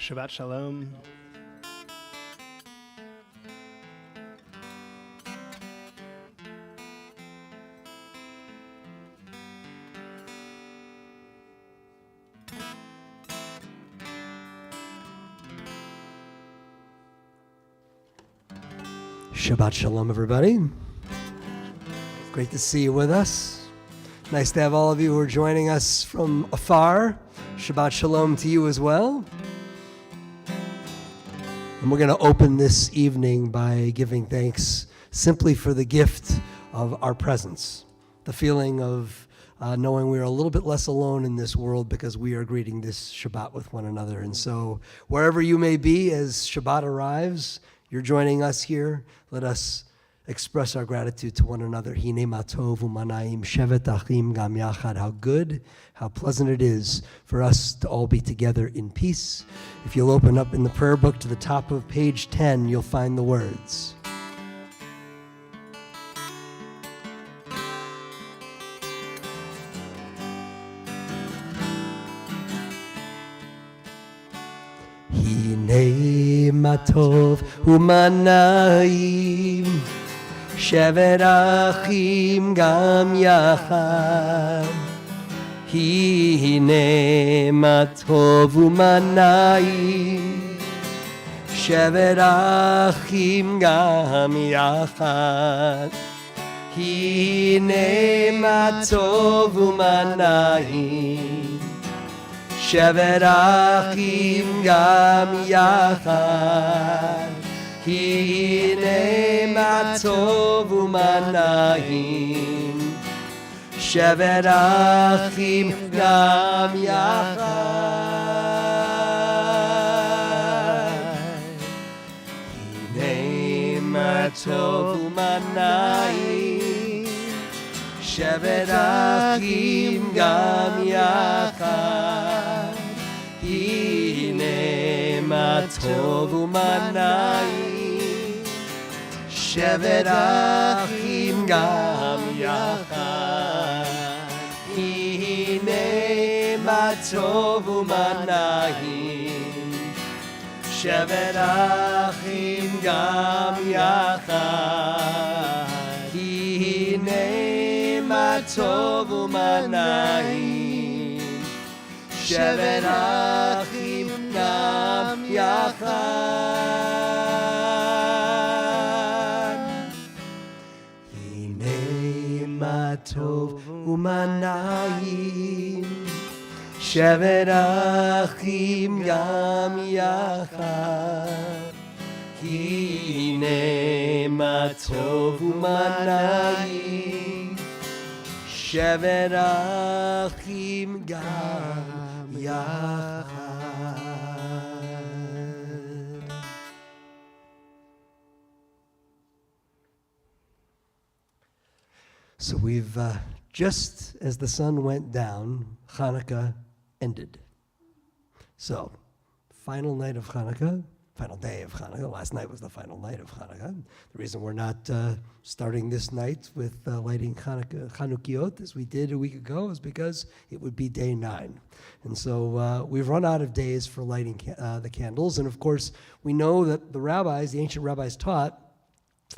Shabbat Shalom. Shabbat Shalom, everybody. Great to see you with us. Nice to have all of you who are joining us from afar. Shabbat Shalom to you as well. And we're going to open this evening by giving thanks simply for the gift of our presence, the feeling of knowing we are a little bit less alone in this world because we are greeting this Shabbat with one another. And so wherever you may be as Shabbat arrives, you're joining us here. Let us express our gratitude to one another. Hine matov u'manayim shevet achim gam yachad. How good, how pleasant it is for us to all be together in peace. If you'll open up in the prayer book to the top of page 10, you'll find the words. Hine matov u'manayim shevet achim gam yachad. Hine matov u'manayim shevet achim gam yachad. Hine matov u'manayim shevet achim gam yachad. Hine matov u'manayim shevet achim gam yachad. Hine matov u'manayim shevet achim gam yachad. Hine matov u'manayim shevet achim gam yachad. Hine matov u'manayim shevet achim gam yachad. Hine matov u'manayim shevet achim gam yachad. Hine matov u'manayim shevet achim gam yachad. Hine matov u'manayim shevet achim gam yachad. So we've just as the sun went down, Hanukkah ended. So, final night of Hanukkah, final day of Hanukkah. Last night was the final night of Hanukkah. The reason we're not starting this night with lighting Chanukiot as we did a week ago is because it would be day 9. And so we've run out of days for lighting the candles. And of course, we know that the ancient rabbis taught,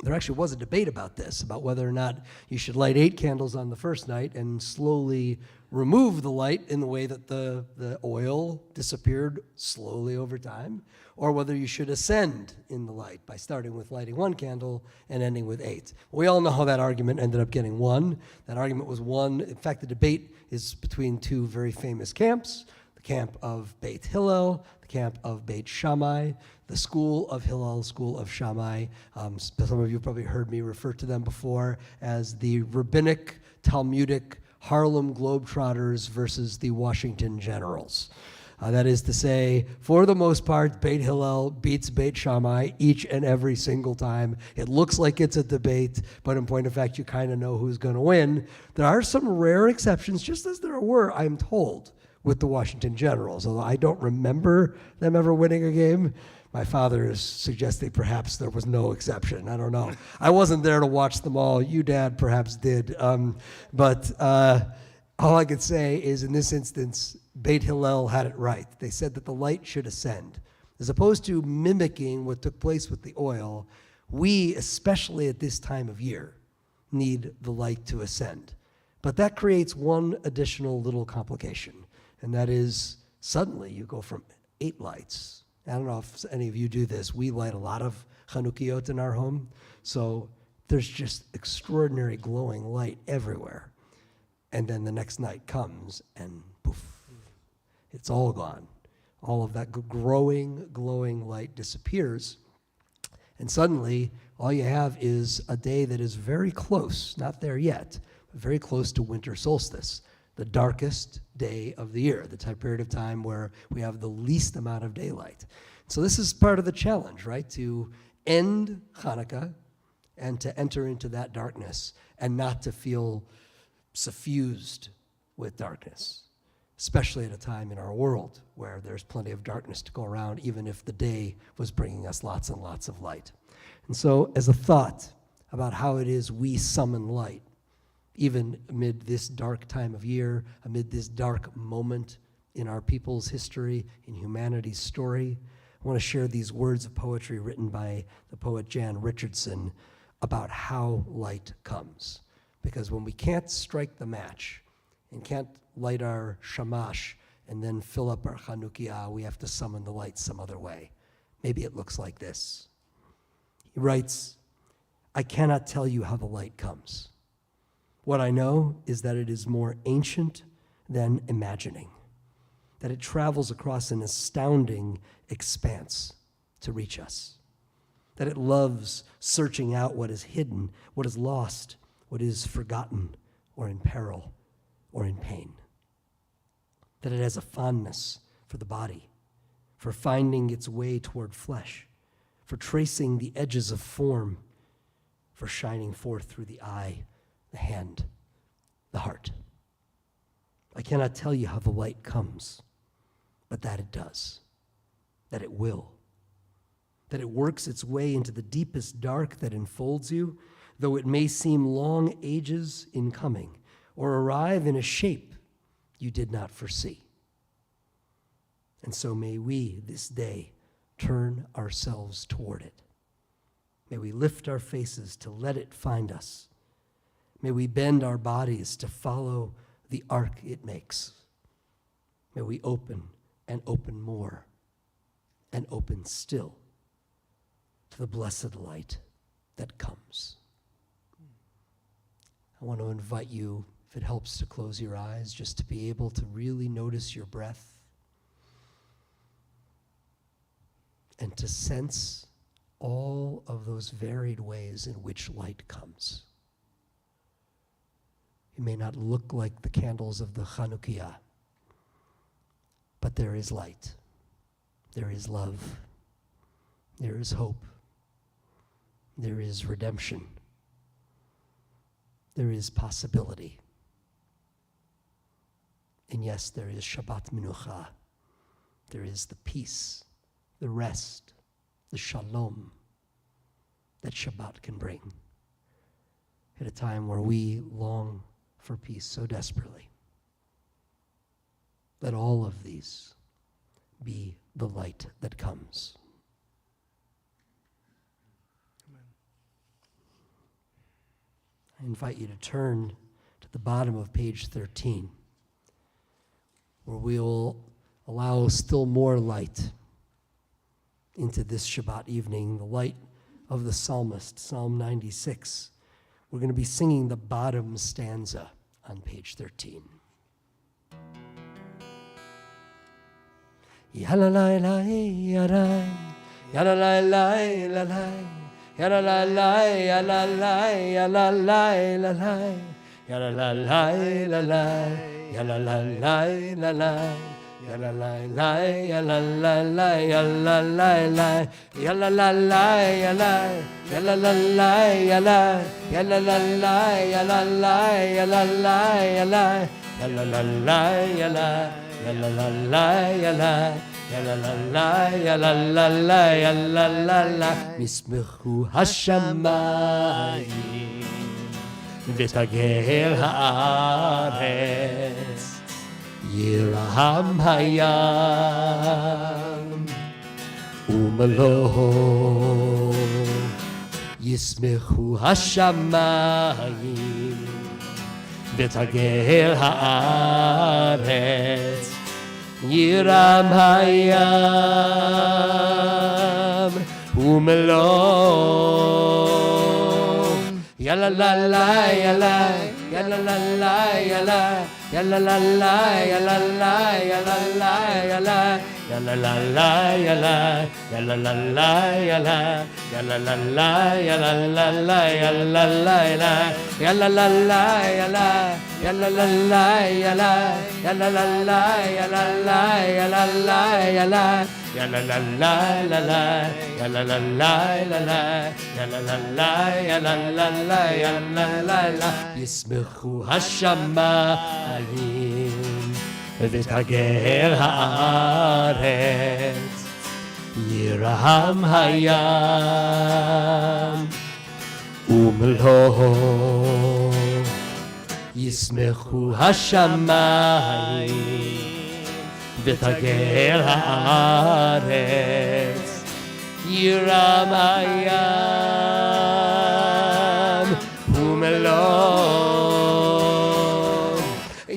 there actually was a debate about this, about whether or not you should light 8 candles on the first night and slowly remove the light in the way that the oil disappeared slowly over time, or whether you should ascend in the light by starting with lighting 1 candle and ending with 8. We all know how that argument ended up getting won. That argument was won. In fact, the debate is between 2 very famous camps, the camp of Beit Hillel, the camp of Beit Shammai, the school of Hillel, school of Shammai. Some of you probably heard me refer to them before as the rabbinic, Talmudic, Harlem Globetrotters versus the Washington Generals. That is to say, for the most part, Beit Hillel beats Beit Shammai each and every single time. It looks like it's a debate, but in point of fact, you kind of know who's going to win. There are some rare exceptions, just as there were, I'm told, with the Washington Generals, although I don't remember them ever winning a game. My father is suggesting perhaps there was no exception. I don't know. I wasn't there to watch them all. You, Dad, perhaps did. But all I could say is in this instance, Beit Hillel had it right. They said that the light should ascend. As opposed to mimicking what took place with the oil, we, especially at this time of year, need the light to ascend. But that creates one additional little complication, and that is suddenly you go from 8 lights. I don't know if any of you do this. We light a lot of Chanukiot in our home, so there's just extraordinary glowing light everywhere. And then the next night comes and poof, it's all gone. All of that growing, glowing light disappears. And suddenly, all you have is a day that is very close, not there yet, but very close to winter solstice, the darkest day of the year, the period of time where we have the least amount of daylight. So this is part of the challenge, right? To end Hanukkah and to enter into that darkness and not to feel suffused with darkness, especially at a time in our world where there's plenty of darkness to go around, even if the day was bringing us lots and lots of light. And so as a thought about how it is we summon light, even amid this dark time of year, amid this dark moment in our people's history, in humanity's story, I want to share these words of poetry written by the poet Jan Richardson about how light comes. Because when we can't strike the match and can't light our shamash and then fill up our Chanukiah, we have to summon the light some other way. Maybe it looks like this. He writes, I cannot tell you how the light comes. What I know is that it is more ancient than imagining, that it travels across an astounding expanse to reach us, that it loves searching out what is hidden, what is lost, what is forgotten or in peril or in pain, that it has a fondness for the body, for finding its way toward flesh, for tracing the edges of form, for shining forth through the eye, the hand, the heart. I cannot tell you how the light comes, but that it does, that it will, that it works its way into the deepest dark that enfolds you, though it may seem long ages in coming, or arrive in a shape you did not foresee. And so may we this day turn ourselves toward it. May we lift our faces to let it find us. May we bend our bodies to follow the arc it makes. May we open and open more and open still to the blessed light that comes. I want to invite you, if it helps to close your eyes, just to be able to really notice your breath and to sense all of those varied ways in which light comes. It may not look like the candles of the Chanukiah, but there is light. There is love. There is hope. There is redemption. There is possibility. And yes, there is Shabbat Minucha. There is the peace, the rest, the shalom that Shabbat can bring at a time where we long for peace so desperately. Let all of these be the light that comes. Amen. I invite you to turn to the bottom of page 13, where we will allow still more light into this Shabbat evening, the light of the psalmist, Psalm 96. We're going to be singing the bottom stanza on page 13. Ya-la-la-la-la-la, ya-la-la-la-la-la, ya-la-la-la-la-la, ya-la-la-la-la, ya-la-la-la-la-la, ya-la-la-la-la-la. Ya la la la, ya la la la, ya la la la, ya la la la, ya la, ya la la la, ya la, ya la la la, ya la la, ya la la, ya la, ya la la la, ya la, ya la la la, ya la, ya la la la, ya la la la, ya la la la. Mismechu hashamayim v'tagel haaretz. Yiraham hayam ומלואו ישמחו השמיים ותגל הארץ ירם הים ומלואו יאללה לה לה יאללה יאללה לה לה יאללה יאללה לה לה יאללה לה יאללה לה יאללה יאללה לה לה יאללה יאללה לה לה יאללה יאללה לה לה יאללה לה לה יאללה לה יאללה לה לה יאללה יאללה לה לה יאללה יאללה לה לה יאללה לה יאללה לה יאללה יאללה לה לה לה לה יאללה לה לה לה לה יאללה לה לה יאללה לה לה יאללה לה לה ישמחו השמיים ותגל הארץ ירם הים ומלואו ישמחו השמיים ותגל הארץ ירם הים ומלואו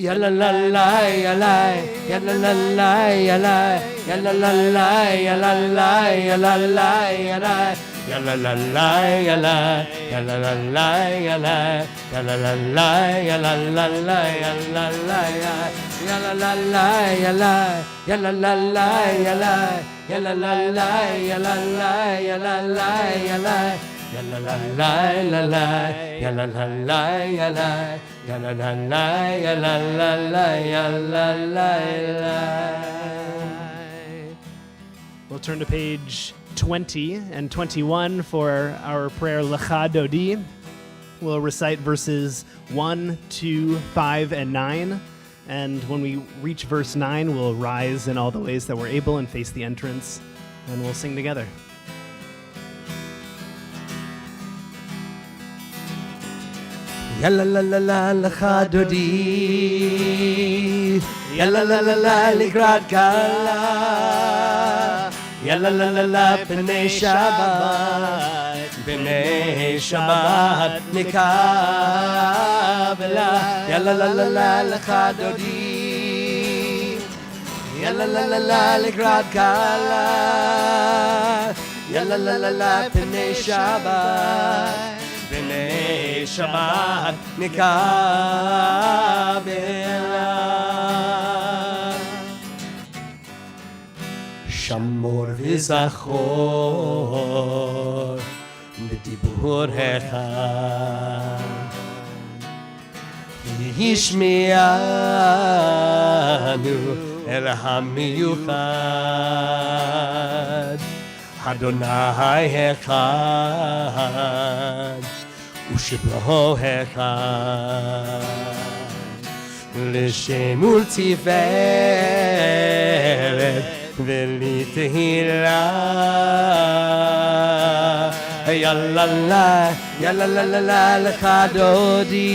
יאללה לה לה יאללה יאללה לה לה יאללה יאללה לה לה יאללה לה יאללה לה יאללה יאללה לה לה יאללה יאללה לה לה יאללה יאללה לה לה יאללה לה לה יאללה לה יאללה לה לה יאללה יאללה לה לה יאללה יאללה לה לה יאללה לה יאללה לה יאללה יאללה לה לה לה יאללה לה לה יאללה יאללה לה לה יאללה לה לה יאללה לה לה. We'll turn to page 20 and 21 for our prayer Lecha Dodi. We'll recite verses 1, 2, 5, and 9. And when we reach verse 9, we'll rise in all the ways that we're able and face the entrance, and we'll sing together. Yalla la la la lecha dodi Yalla la la la likrat kala Yalla la la la b'nei Shabbat nikabla Yalla la la la lecha dodi Yalla la la la likrat kala Yalla la la la b'nei Shabbat b'nei Shabbat nikabla Shamor v'zachor b'dibur echad Yishmi'anu el hamiyuchad Adonai echad U'shebro echad L'shem ultiferet V'litehila Yalla la Yalla la la la lecha dodi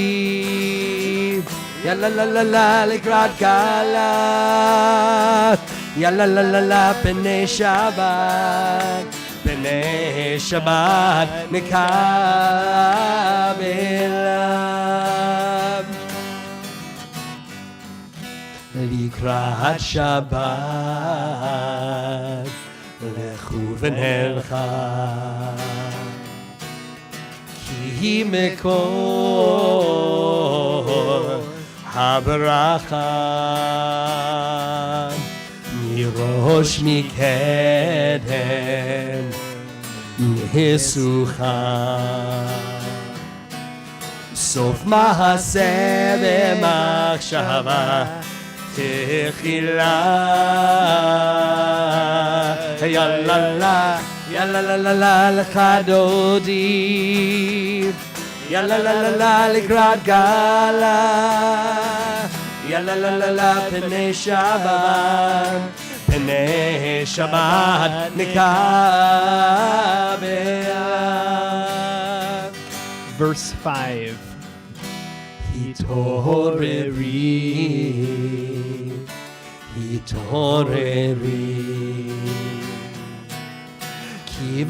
Yalla la la la likrat kala Yalla la la la b'nei Shabbat b'nei Shabbat nikabela Likrat Shabbat lechu v'nelcha Ki mekor habracha Mirosh mikedem nisucha Sof mahaseh b'machshava Techila Yalla la Yalla la la la lecha dodi Yalla la la la likrat gala Yalla la la la b'nei Shabbat nikabela Verse 5 Hitoreri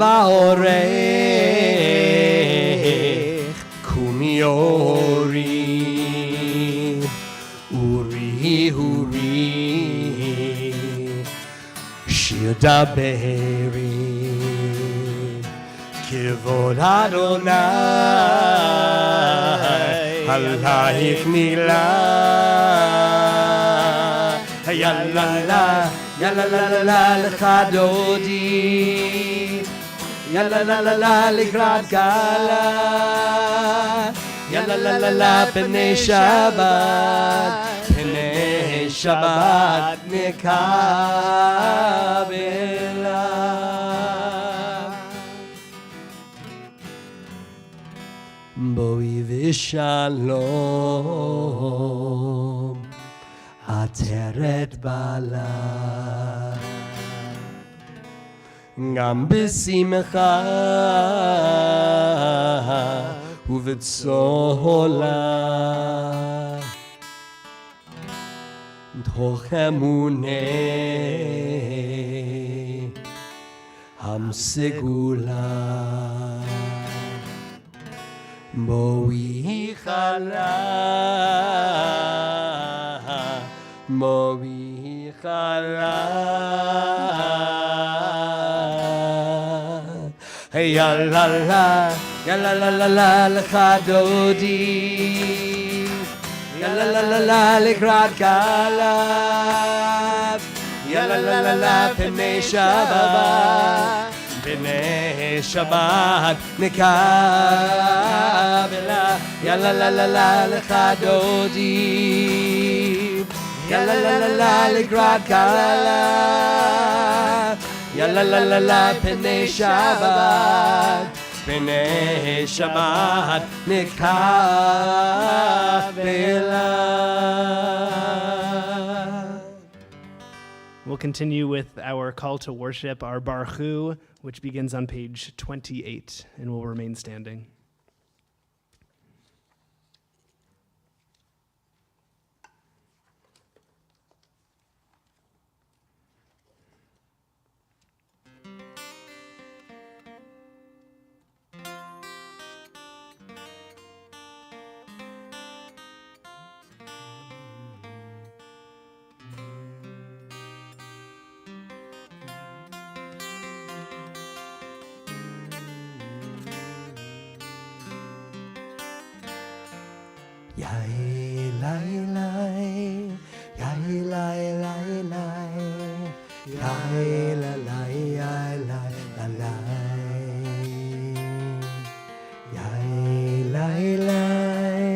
vaorech kumi ori uri shir daberi kivod Adonai alayich mila yalla la lecha dodi yalla la likrat gala yalla la b'nei Shabbat nikabela boi v'shalom ateret bala gam b'simcha uvetzola toch emunei hamsegula boi chala yalla la lecha dodi yalla la likrat gala yalla la b'nei Shabbat nikabela yalla la lecha dodi yalla la likrat gala yalla la b'nei Shabbat nikabela. We'll continue with our call to worship, our Baruch Hu, which begins on page 28 and will remain standing. Yai lai lai, yai lai lai lai, yai la lai, yai lai la lai, yai lai lai,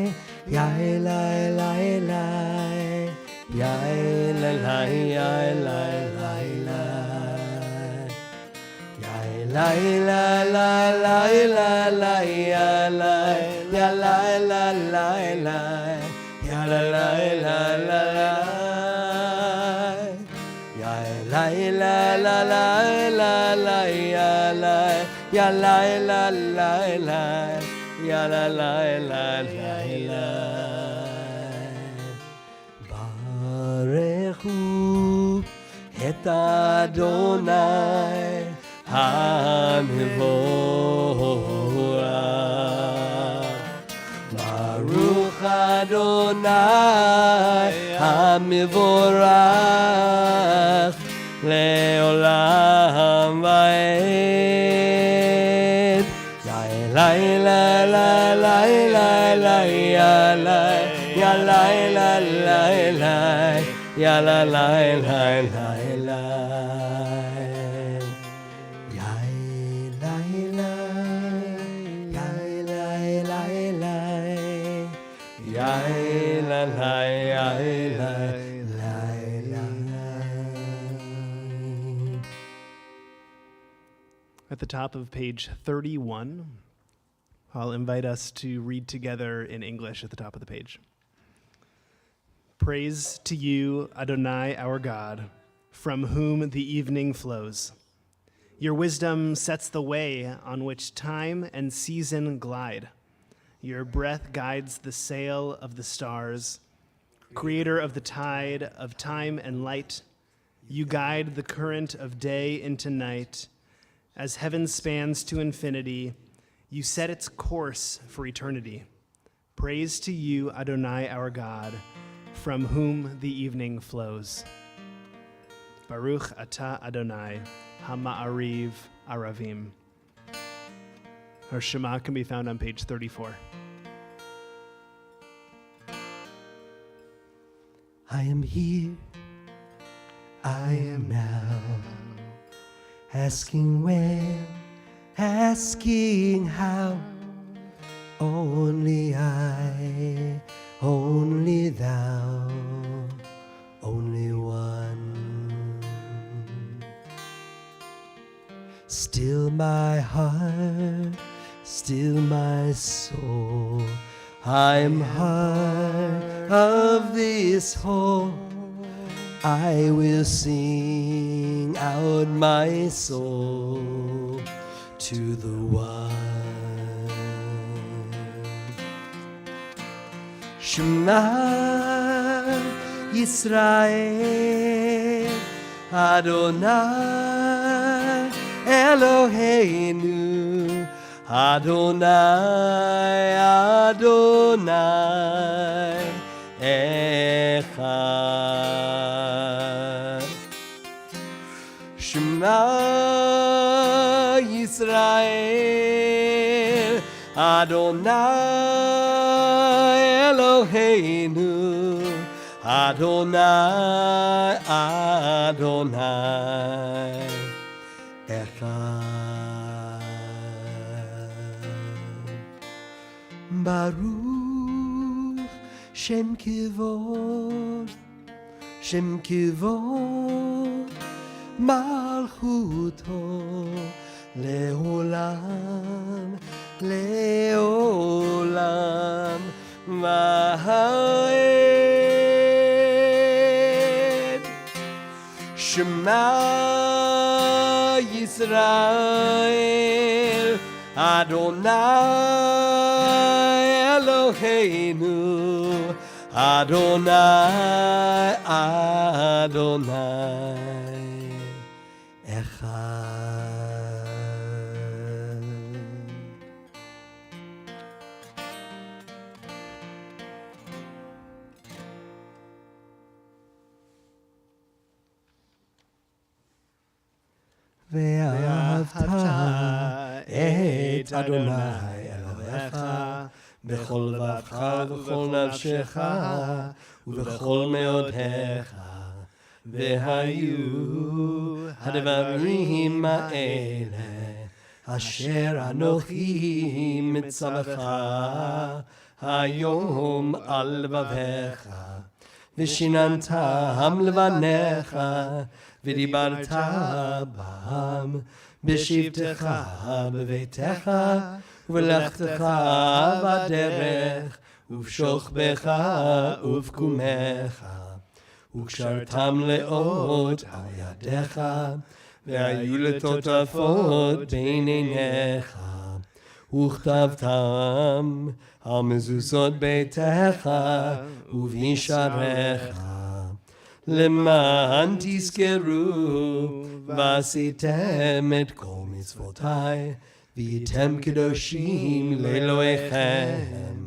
yai lai lai lai, yai la lai, yai lai lai lai, yai lai la la lai la lai yai lai. Ya la la la la, ya la la la la la, ya la la la la la la, ya la la la la, ya la la la la la. Barechu et Adonai HaMevorach. Baruch Adonai HaMevorach le'olam va'ed. La la la la la la ya la ya la la la la ya la la la la la. At the top of page 31, I'll invite us to read together in English at the top of the page. Praise to you, Adonai, our God, from whom the evening flows. Your wisdom sets the way on which time and season glide. Your breath guides the sail of the stars. Creator of the tide of time and light, you guide the current of day into night. As heaven spans to infinity, you set its course for eternity. Praise to you, Adonai, our God, from whom the evening flows. Baruch atah Adonai, Hama'ariv Aravim. Our Shema can be found on page 34. I am here, I am now, asking where, asking how. Only I, only thou, only one. Still my heart, still my soul, I am heart of this whole. I will sing out my soul to the one. Shema Yisrael Adonai Eloheinu Adonai Adonai Echad. Shema Yisrael Adonai Eloheinu Adonai Adonai Echad. Baruch Shem Kivod Shem Kivod Malchuto Leolam Leolam Va'ed. Shema Yisrael Adonai Eloheinu Adonai Adonai Echad. ואהבת את אדוני אלוהיך בכל לבבך ובכל נפשך ובכל מאודך. והיו הדברים האלה אשר אנוכי מצווך היום על לבביך, ושיננתם לבניך, ודיברת בם בשבתך בביתך ובלכתך בדרך ובשוכבך ובקומך, וקשרתם לאות על ידיך, והיו לטוטפות בין עיניך, וכתבתם על מזוזות ביתך ובשעריך, למען תזכרו ועשיתם את כל מצוותיי, והייתם קדושים לאלוהיכם.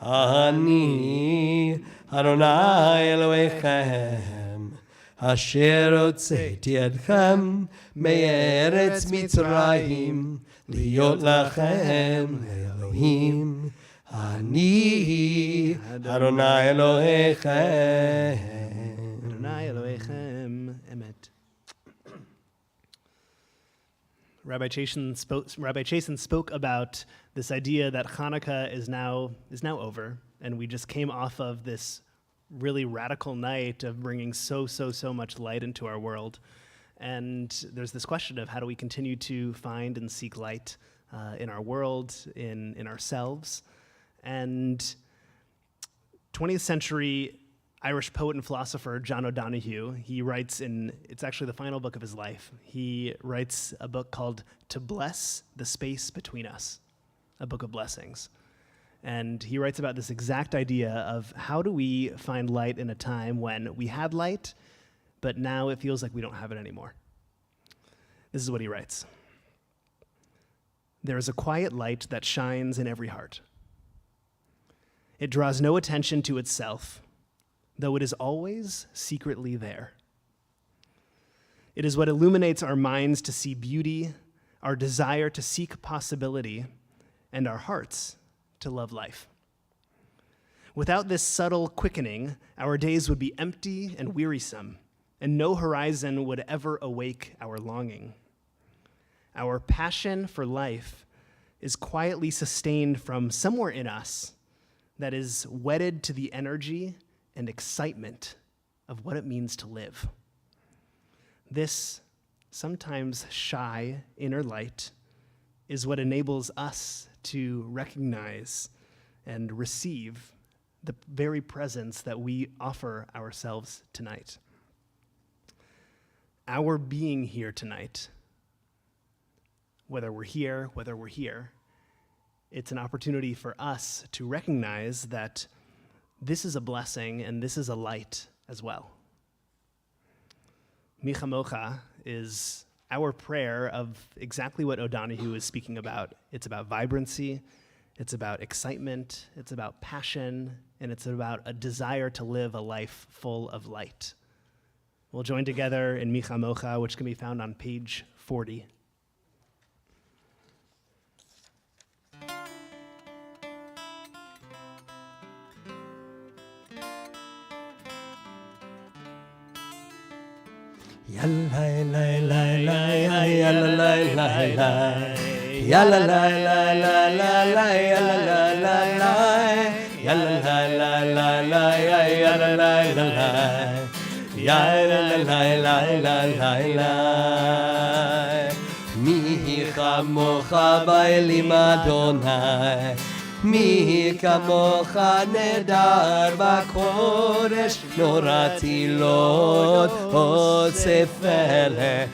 אני אדוני אלוהיכם, אשר הוצאתי אתכם מארץ מצרים, להיות לכם לאלוהים. אני אדוני אלוהיכם. Adonai Elohechem Emet. Rabbi Chasen spoke about this idea that Hanukkah is now over, and we just came off of this really radical night of bringing so much light into our world. And there's this question of how do we continue to find and seek light in our world, in ourselves. And 20th century Irish poet and philosopher John O'Donohue, he writes it's actually the final book of his life. He writes a book called To Bless the Space Between Us, a book of blessings. And he writes about this exact idea of how do we find light in a time when we had light, but now it feels like we don't have it anymore. This is what he writes. there is a quiet light that shines in every heart. It draws no attention to itself, though it is always secretly there. It is what illuminates our minds to see beauty, our desire to seek possibility, and our hearts to love life. Without this subtle quickening, our days would be empty and wearisome, and no horizon would ever awake our longing. Our passion for life is quietly sustained from somewhere in us that is wedded to the energy and excitement of what it means to live. This sometimes shy inner light is what enables us to recognize and receive the very presence that we offer ourselves tonight. Our being here tonight, whether we're here, it's an opportunity for us to recognize that this is a blessing and this is a light as well. Mi Chamocha is our prayer of exactly what O'Donohue is speaking about. It's about vibrancy, it's about excitement, it's about passion, and it's about a desire to live a life full of light. We'll join together in Mi Chamocha, which can be found on page 40. Mi chamocha ba'elim Adonai, mi kamocha nedar b'kodesh, norati lo osefele,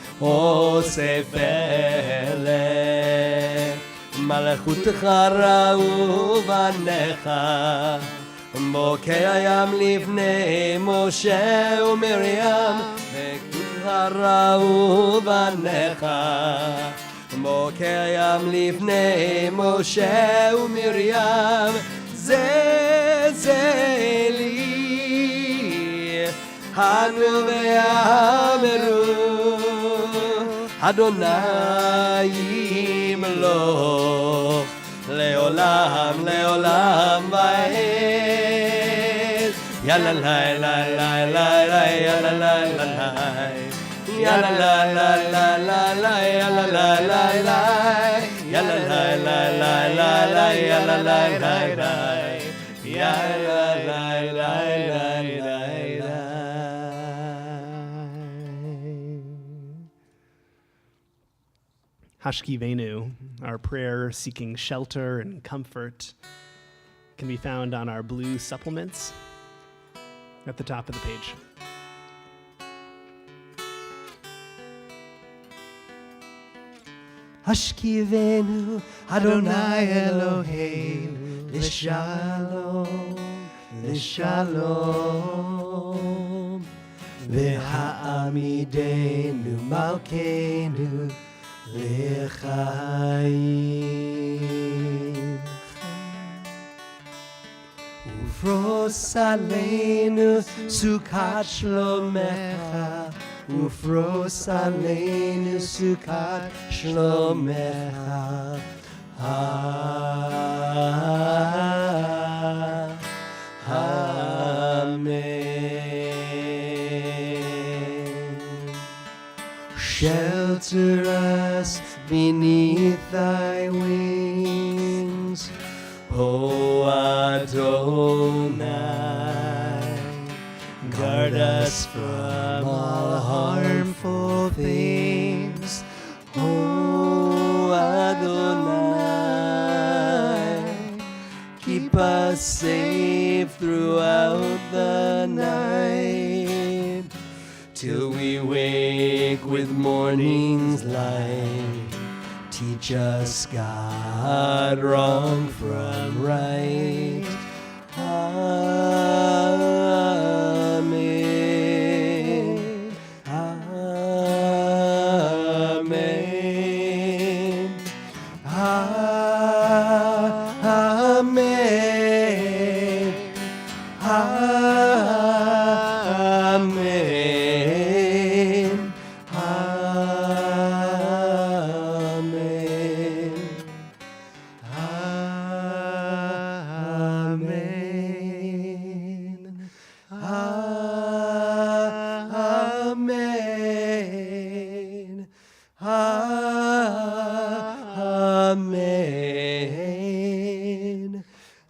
malchutecha ra'u v'necha, בוקע הים לפני משה ומרים, ראו בניך. בוקע הים לפני משה ומרים, זה לי. הנו ואמרו, אדוני ימלוך, לעולם לעולם ועד. יאללה ליי ליי ליי ליי יאללה ליי ליי יאללה ליי ליי ליי יאללה ליי ליי ליי יאללה ליי ליי ליי ליי יאללה ליי ליי ליי יאללה ליי ליי ליי ליי. Hashkivenu, our prayer seeking shelter and comfort, can be found on our blue supplements at the top of the page. Hashkivenu Adonai Eloheinu L'shalom L'shalom V'ha'amidenu Malkeinu L'chaim Ufros aleinu Sukat Shlomecha Ufros aleinu Sukat Shlomecha Amen. Shelter us beneath thy wings, O Adonai, guard us from all harmful things, O Adonai, keep us safe throughout the night, till we wake with morning's light. Teach us, God, wrong from right. Amen. Amen. Amen. Amen.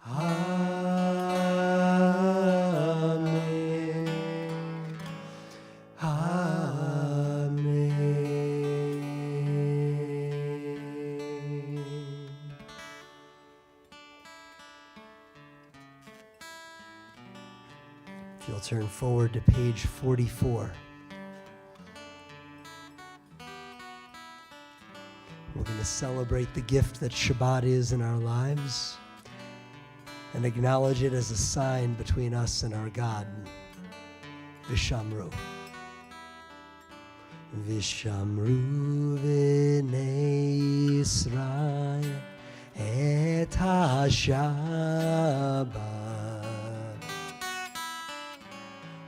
Amen. Amen. If you'll turn forward to page 44. We're going to celebrate the gift that Shabbat is in our lives and acknowledge it as a sign between us and our God. Vishamru. Vishamru v'nei Yisrael et ha-Shabbat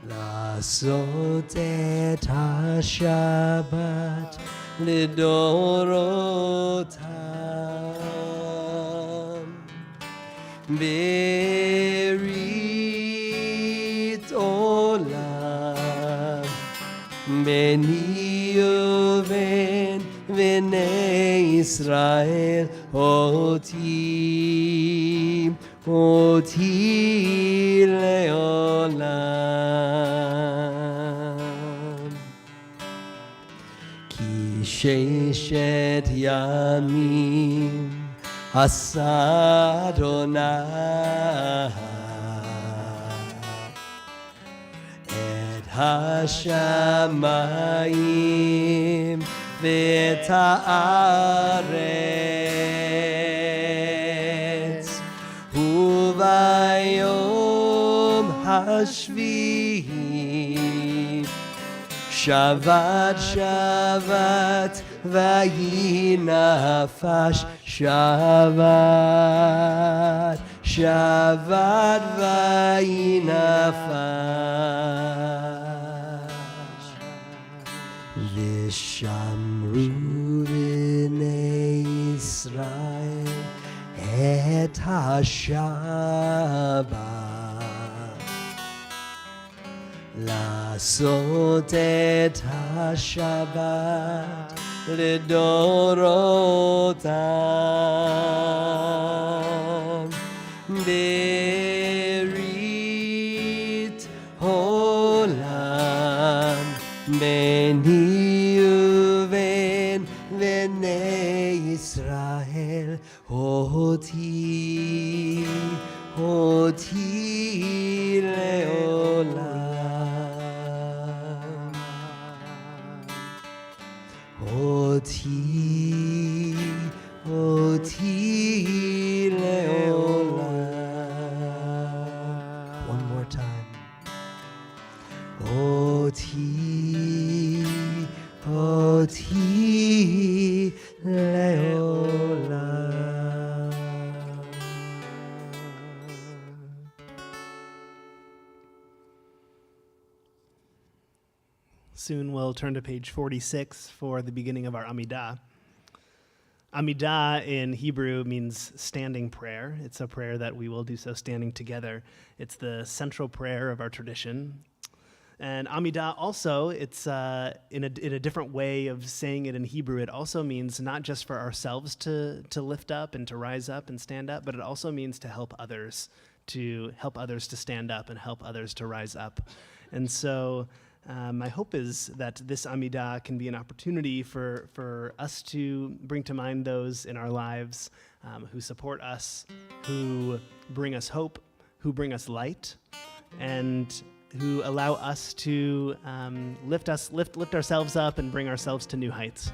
Lasot et ha-Shabbat לדורותם ברית עולם ביני ובין בני ישראל אותי לעולם כי ששת ימים עשה אדוני את השמיים ואת הארץ וביום השביעי שבת שבת ויהי נפש שבת שבת ויהי נפש ושמרו בני ישראל את השבת לעשות את השבת לדורותם ברית עולם ביני ובין בני ישראל אותי לעולם אותי לעולם. One more time. אותי לעולם. Soon we'll turn to page 46 for the beginning of our Amidah. Amidah in Hebrew means standing prayer. It's a prayer that we will do so standing together. It's the central prayer of our tradition. And Amidah also, it's in a different way of saying it in Hebrew, it also means not just for ourselves to lift up and to rise up and stand up, but it also means to help others to stand up and help others to rise up. And so my hope is that this Amidah can be an opportunity for us to bring to mind those in our lives who support us, who bring us hope, who bring us light, and who allow us to lift ourselves up and bring ourselves to new heights.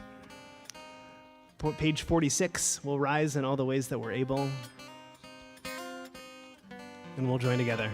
Page 46, we'll rise in all the ways that we're able, and we'll join together.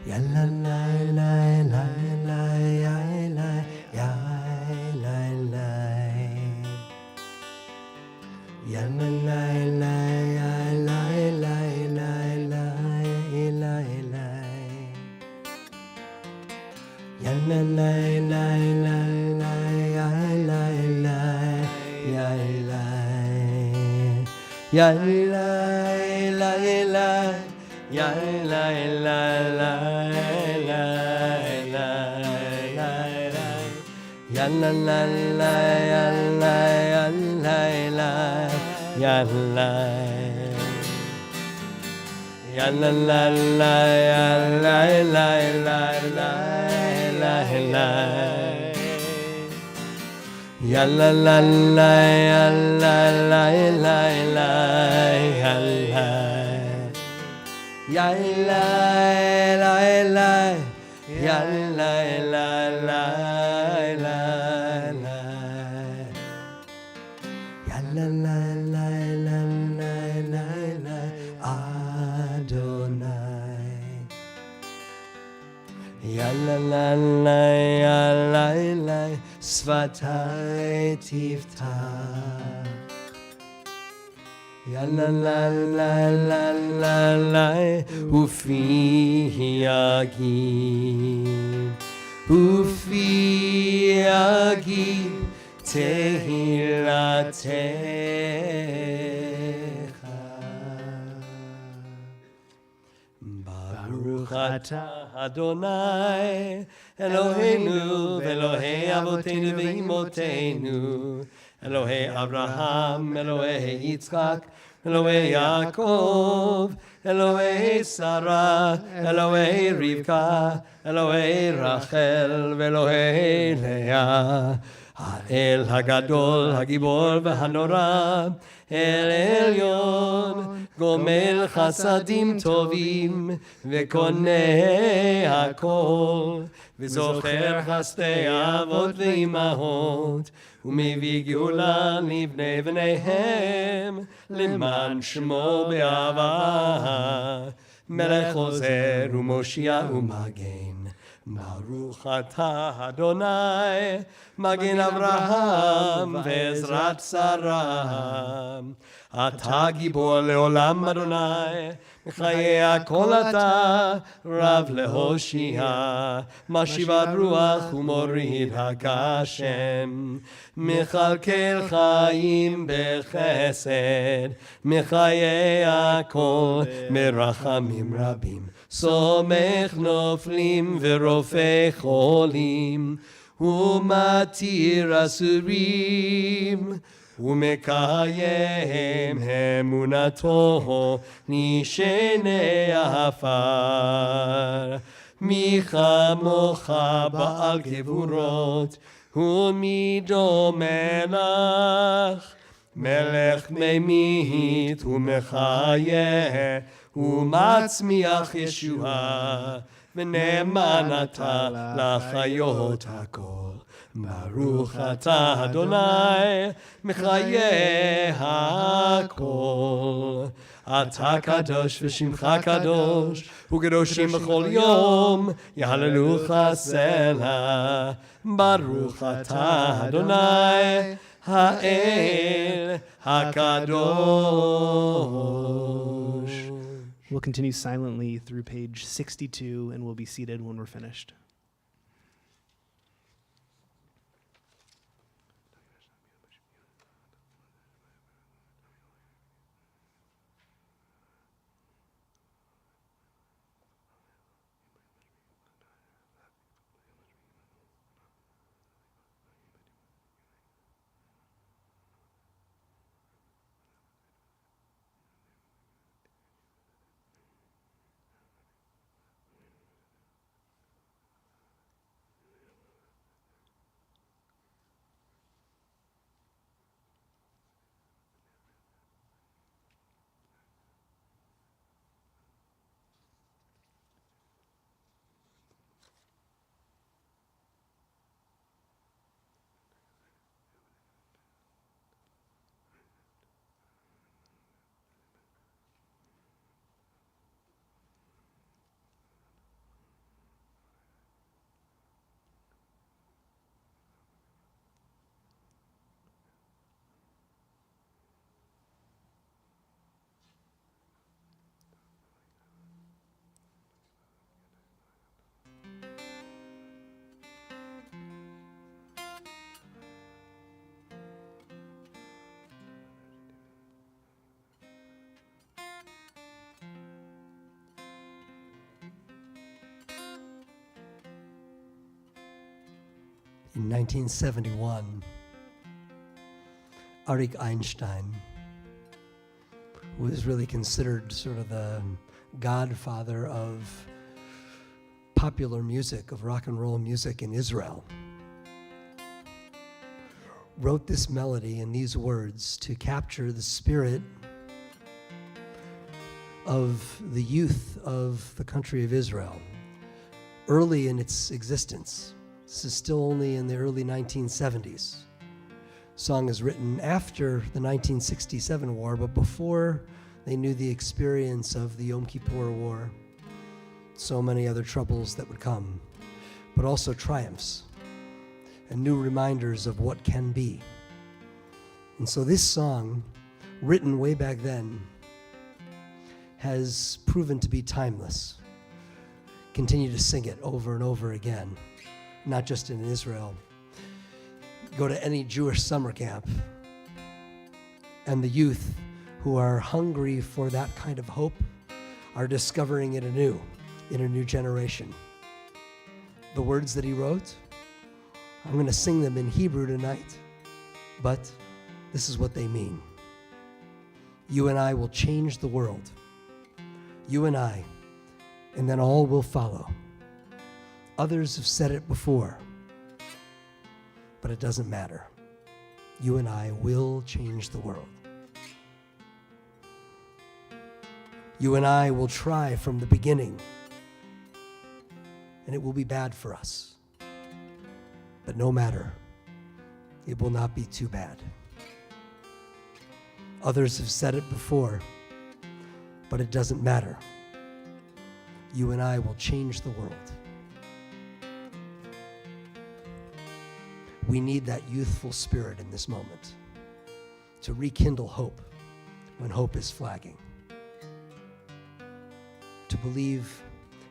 Ya la la la la la ya la ya la la Ya la la la ya la la la la la la. Ya la la la la la ya la la ya la. Ya la la la ya la la la la la la. Ya la la la ya la ya la la ya la. Ya la la la ya la la la la la la. Ya la la la ya la la la la ya la. Ya la la la ya la la la la la. Ya la la la la la la la Adonai. Ya la la la ya la la Svatai tiftach. Ya la la la la la la Ufi yagid. Ufi yagid Tehilatecha. Baruch atah Adonai Eloheinu v'Elohei Avotenu v'Imotenu Elohei Abraham, Elohei Yitzchak, Elohei Yaakov, Elohei Sarah, Elohei Rivka, Elohei Rachel, v'Elohei Leah. האל הגדול, הגיבור והנורא, אל עליון, גומל חסדים טובים, וקונה הכל, וזוכר חסדי אבות ואימהות, ומביא גאולה לבני בניהם, למען שמו באהבה, מלך עוזר ומושיע ומגן. ברוך אתה אדוני, מגן אברהם ועזרת שרה. אתה גיבור לעולם אדוני, מחיי הכל אתה רב להושיע. משיבת רוח ומוריד הגשם, מכלכל חיים בחסד, מחיי הכל מרחמים רבים. סומך נופלים ורופא חולים, ומתיר אסורים, ומקיים אמונתו נשני עפר. מי כמוך בעל גבורות, ומי דומה לך? מלך ממית ומחיה, ומצמיח ישועה, ונאמן אתה לחיות הכל. ברוך אתה אדוני, מחיה הכל. אתה קדוש ושמך קדוש, וקדושים בכל יום, יהללוך סלה. ברוך אתה אדוני, האל הקדוש. We'll continue silently through page 62, and we'll be seated when we're finished. In 1971, Arik Einstein, who is really considered sort of the godfather of popular music, of rock and roll music in Israel, wrote this melody in these words to capture the spirit of the youth of the country of Israel early in its existence. This is still only in the early 1970s. Song is written after the 1967 war, but before they knew the experience of the Yom Kippur War, so many other troubles that would come, but also triumphs and new reminders of what can be. And so this song, written way back then, has proven to be timeless. Continue to sing it over and over again, not just in Israel. Go to any Jewish summer camp, and the youth who are hungry for that kind of hope are discovering it anew in a new generation. The words that he wrote, I'm going to sing them in Hebrew tonight, but this is what they mean. You and I will change the world. You and I, and then all will follow. Others have said it before, but it doesn't matter. You and I will change the world. You and I will try from the beginning, and it will be bad for us. But no matter, it will not be too bad. Others have said it before, but it doesn't matter. You and I will change the world. We need that youthful spirit in this moment to rekindle hope when hope is flagging. To believe,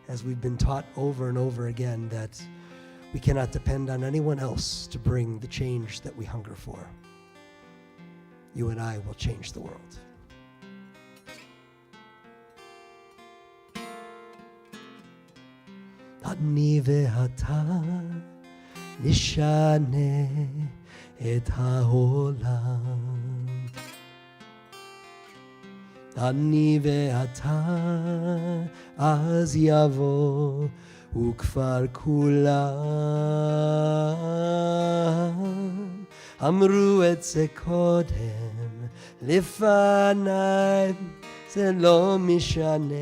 as we've been taught over and over again, that we cannot depend on anyone else to bring the change that we hunger for. You and I will change the world. אני ואתה נשנה את העולם. אני ואתה אז יבוא וכפר כולם אמרו את זה קודם לפניי זה לא משנה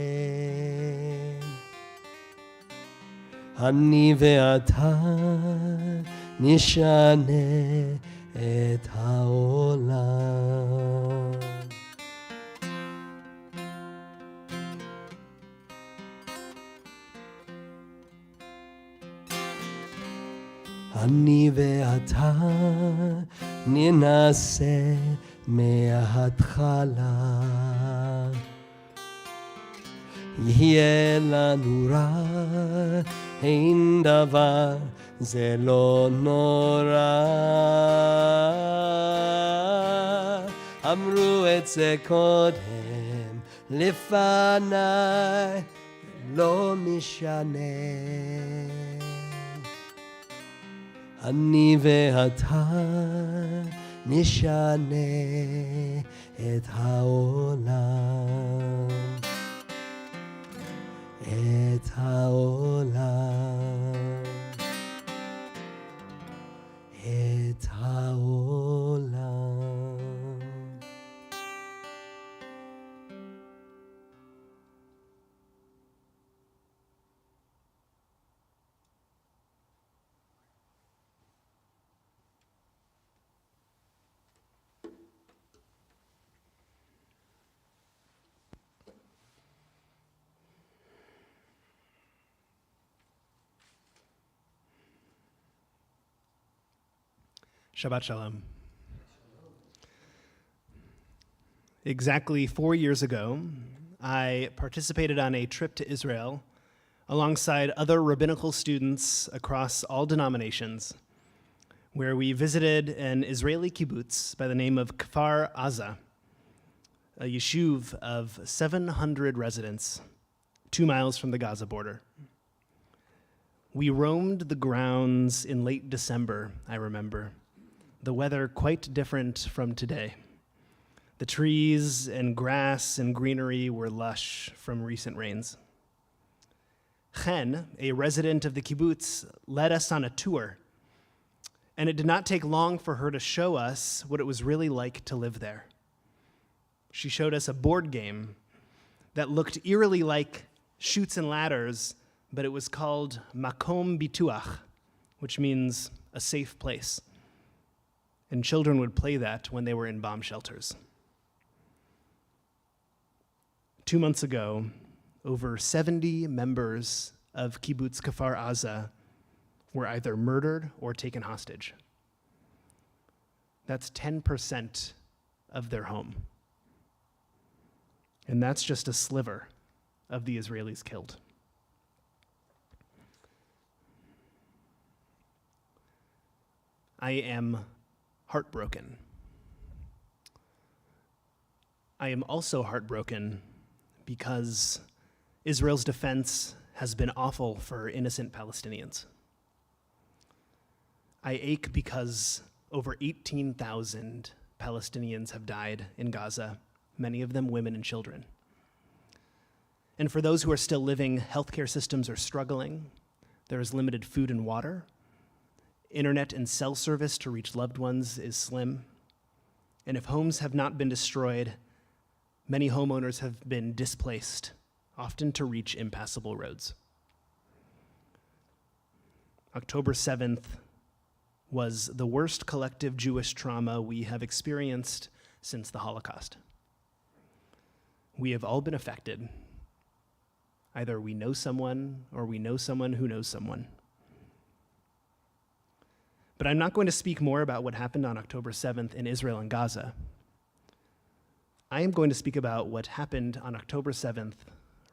אני ואתה נשנה את העולם. אני ואתה ננסה מההתחלה יהיה לנו רע אין דבר זה לא נורא אמרו את זה קודם לפניי לא משנה אני ואתה נשנה את העולם את העולם את העולם Shabbat Shalom. Exactly 4 years ago, I participated on a trip to Israel alongside other rabbinical students across all denominations, where we visited an Israeli kibbutz by the name of Kfar Aza, a yeshuv of 700 residents, 2 miles from the Gaza border. We roamed the grounds in late December, I remember. The weather quite different from today. The trees and grass and greenery were lush from recent rains. Chen, a resident of the kibbutz, led us on a tour, and it did not take long for her to show us what it was really like to live there. She showed us a board game that looked eerily like Chutes and Ladders, but it was called Makom Bituach, which means a safe place. And children would play that when they were in bomb shelters. 2 months ago, over 70 members of Kibbutz Kfar Aza were either murdered or taken hostage. That's 10% of their home. And that's just a sliver of the Israelis killed. I am heartbroken. I am also heartbroken because Israel's defense has been awful for innocent Palestinians. I ache because over 18,000 Palestinians have died in Gaza, many of them women and children. And for those who are still living, healthcare systems are struggling. There is limited food and water. Internet and cell service to reach loved ones is slim. And if homes have not been destroyed, many homeowners have been displaced, often to reach impassable roads. October 7th was the worst collective Jewish trauma we have experienced since the Holocaust. We have all been affected. Either we know someone or we know someone who knows someone. But I'm not going to speak more about what happened on October 7th in Israel and Gaza. I am going to speak about what happened on October 7th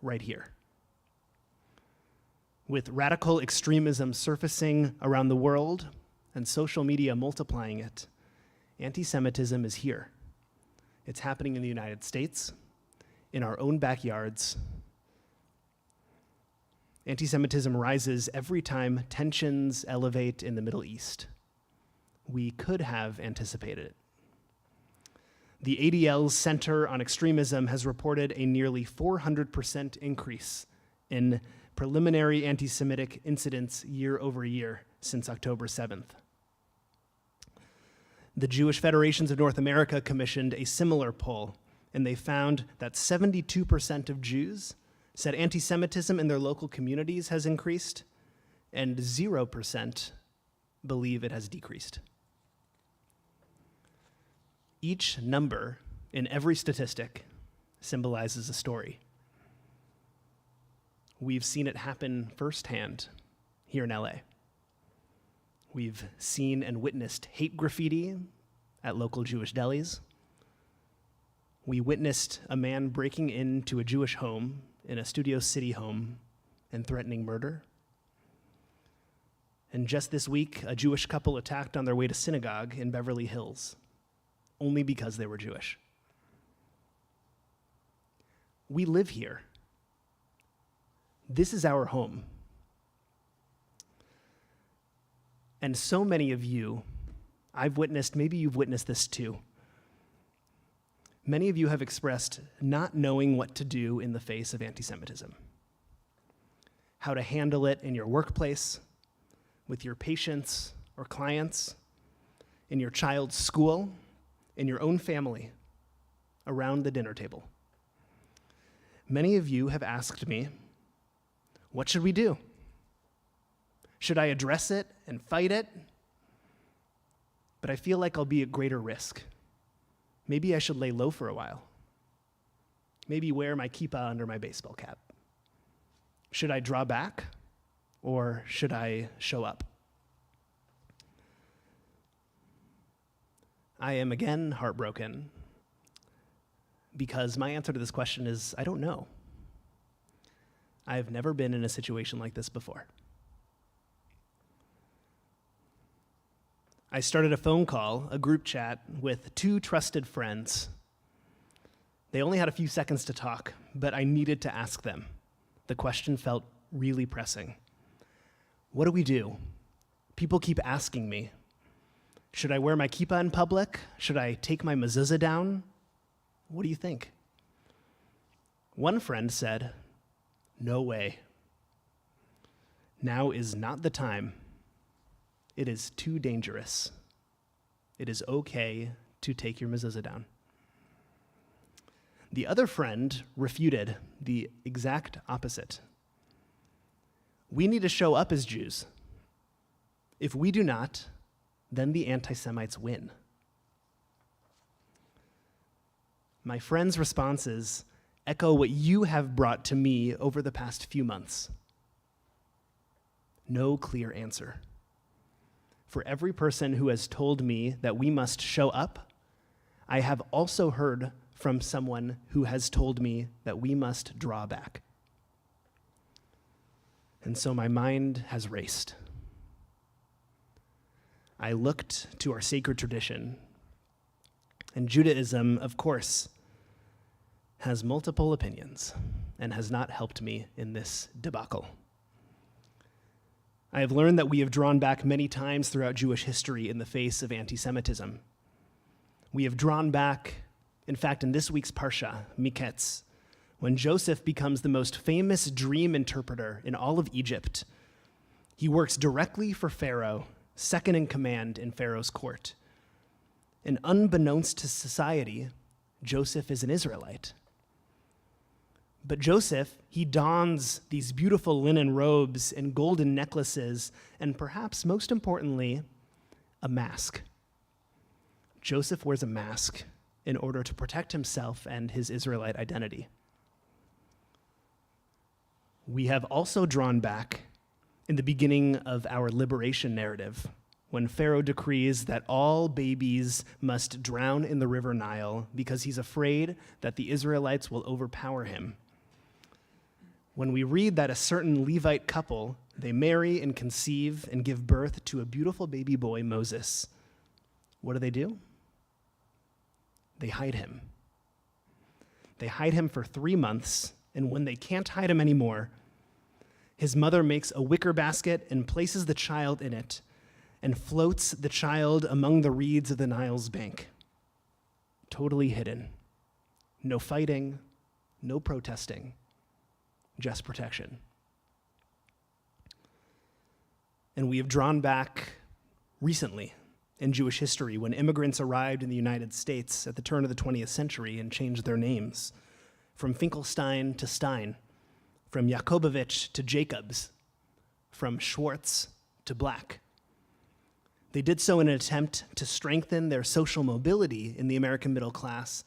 right here. With radical extremism surfacing around the world and social media multiplying it, anti-Semitism is here. It's happening in the United States, in our own backyards. Anti-Semitism rises every time tensions elevate in the Middle East. We could have anticipated it. The ADL's Center on Extremism has reported a nearly 400% increase in preliminary anti-Semitic incidents year over year since October 7th. The Jewish Federations of North America commissioned a similar poll, and they found that 72% of Jews said anti-Semitism in their local communities has increased, and 0% believe it has decreased. Each number in every statistic symbolizes a story. We've seen it happen firsthand here in LA. We've seen and witnessed hate graffiti at local Jewish delis. We witnessed a man breaking into a Jewish home in a Studio City home and threatening murder. And just this week, a Jewish couple attacked on their way to synagogue in Beverly Hills, only because they were Jewish. We live here. This is our home. And so many of you, I've witnessed, maybe you've witnessed this too. Many of you have expressed not knowing what to do in the face of anti-Semitism. How to handle it in your workplace, with your patients or clients, in your child's school, in your own family, around the dinner table. Many of you have asked me, what should we do? Should I address it and fight it? But I feel like I'll be at greater risk. Maybe I should lay low for a while. Maybe wear my kippah under my baseball cap. Should I draw back or should I show up? I am again heartbroken because my answer to this question is I don't know. I have never been in a situation like this before. I started a phone call, a group chat, with 2 trusted friends. They only had a few seconds to talk, but I needed to ask them. The question felt really pressing. What do we do? People keep asking me, should I wear my kippah in public? Should I take my mezuzah down? What do you think? One friend said, no way. Now is not the time. It is too dangerous. It is okay to take your mezuzah down. The other friend refuted the exact opposite. We need to show up as Jews. If we do not, then the anti-Semites win. My friends' responses echo what you have brought to me over the past few months. No clear answer. For every person who has told me that we must show up, I have also heard from someone who has told me that we must draw back. And so my mind has raced. I looked to our sacred tradition, and Judaism, of course, has multiple opinions and has not helped me in this debacle. I have learned that we have drawn back many times throughout Jewish history in the face of anti-Semitism. We have drawn back, in fact, in this week's Parsha, Miketz, when Joseph becomes the most famous dream interpreter in all of Egypt. He works directly for Pharaoh, second in command in Pharaoh's court. And unbeknownst to society, Joseph is an Israelite. But Joseph, he dons these beautiful linen robes and golden necklaces, and perhaps most importantly, a mask. Joseph wears a mask in order to protect himself and his Israelite identity. We have also drawn back in the beginning of our liberation narrative, when Pharaoh decrees that all babies must drown in the river Nile because he's afraid that the Israelites will overpower him. When we read that a certain Levite couple, they marry and conceive and give birth to a beautiful baby boy, Moses, what do? They hide him. They hide him for 3 months, and when they can't hide him anymore, his mother makes a wicker basket and places the child in it and floats the child among the reeds of the Nile's bank. Totally hidden. No fighting, no protesting, just protection. And we have drawn back recently in Jewish history when immigrants arrived in the United States at the turn of the 20th century and changed their names from Finkelstein to Stein, from Yakobovich to Jacobs, from Schwartz to Black. They did so in an attempt to strengthen their social mobility in the American middle class,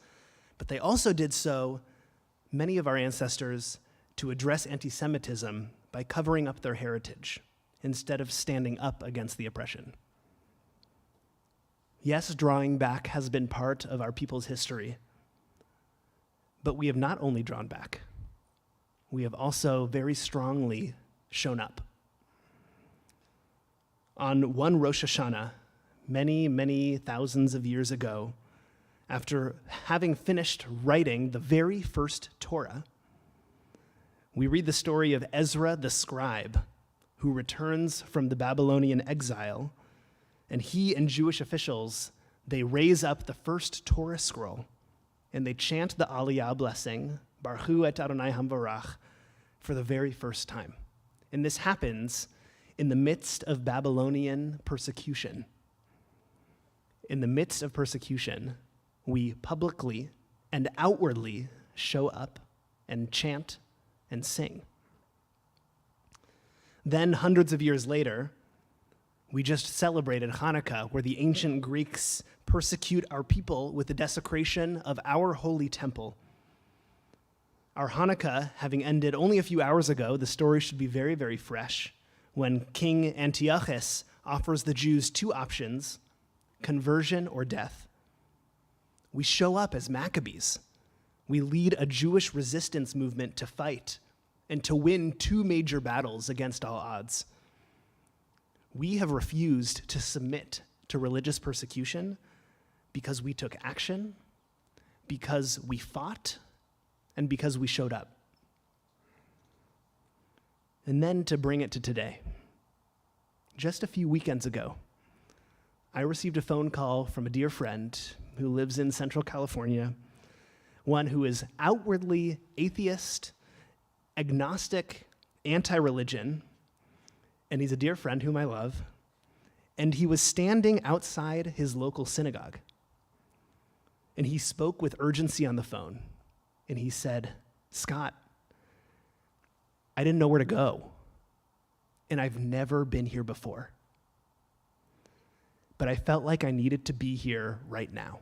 but they also did so, many of our ancestors, to address anti-Semitism by covering up their heritage instead of standing up against the oppression. Yes, drawing back has been part of our people's history, but we have not only drawn back, we have also very strongly shown up. On one Rosh Hashanah, many, many thousands of years ago, after having finished writing the very first Torah, we read the story of Ezra the scribe, who returns from the Babylonian exile, and he and Jewish officials, they raise up the first Torah scroll, and they chant the Aliyah blessing, Baruch et Adonai Hamvarach, for the very first time. And this happens in the midst of Babylonian persecution. In the midst of persecution, we publicly and outwardly show up and chant and sing. Then, hundreds of years later, we just celebrated Hanukkah, where the ancient Greeks persecute our people with the desecration of our holy temple. Our Hanukkah having ended only a few hours ago, the story should be very, very fresh, when King Antiochus offers the Jews 2 options, conversion or death. We show up as Maccabees. We lead a Jewish resistance movement to fight and to win 2 major battles against all odds. We have refused to submit to religious persecution because we took action, because we fought, and because we showed up. And then to bring it to today, Just a few weekends ago, I received a phone call from a dear friend who lives in Central California, one who is outwardly atheist, agnostic, anti-religion, and he's a dear friend whom I love, and he was standing outside his local synagogue. And he spoke with urgency on the phone, and he said, "Scott, I didn't know where to go, and I've never been here before. But I felt like I needed to be here right now."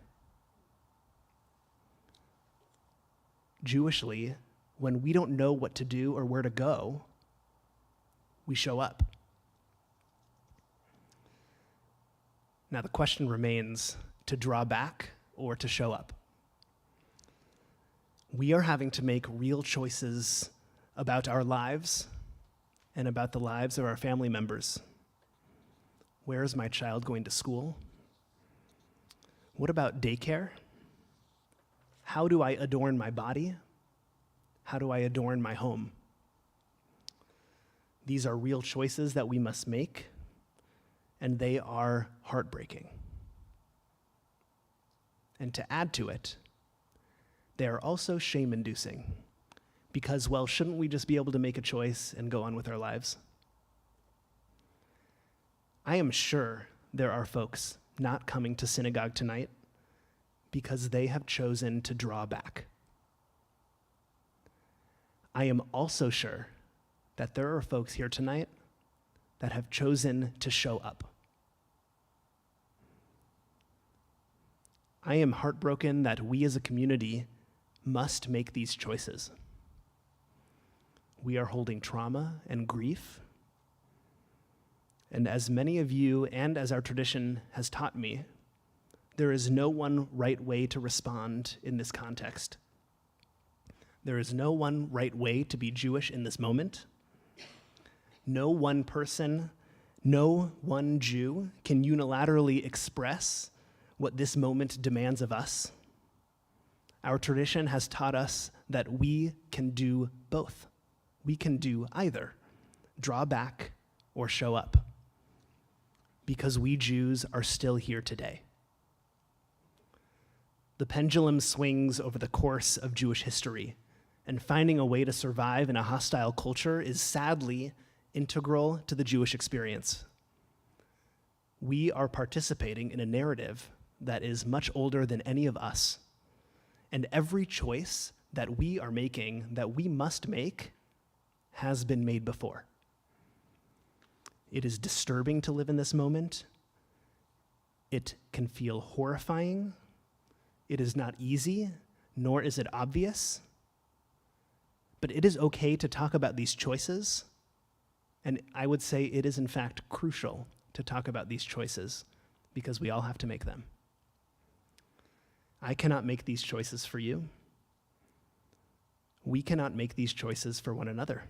Jewishly, when we don't know what to do or where to go, we show up. Now the question remains to draw back or to show up. We are having to make real choices about our lives and about the lives of our family members. Where is my child going to school? What about daycare? How do I adorn my body? How do I adorn my home? These are real choices that we must make, and they are heartbreaking. And to add to it, they are also shame-inducing, because, well, shouldn't we just be able to make a choice and go on with our lives? I am sure there are folks not coming to synagogue tonight because they have chosen to draw back. I am also sure that there are folks here tonight that have chosen to show up. I am heartbroken that we as a community must make these choices. We are holding trauma and grief. And as many of you and as our tradition has taught me, there is no one right way to respond in this context. There is no one right way to be Jewish in this moment. No one person, no one Jew can unilaterally express what this moment demands of us. Our tradition has taught us that we can do both. We can do either, draw back or show up, because we Jews are still here today. The pendulum swings over the course of Jewish history, and finding a way to survive in a hostile culture is sadly integral to the Jewish experience. We are participating in a narrative that is much older than any of us, and every choice that we are making, that we must make, has been made before. It is disturbing to live in this moment. It can feel horrifying. It is not easy, nor is it obvious. But it is okay to talk about these choices, and I would say it is in fact crucial to talk about these choices because we all have to make them. I cannot make these choices for you. We cannot make these choices for one another.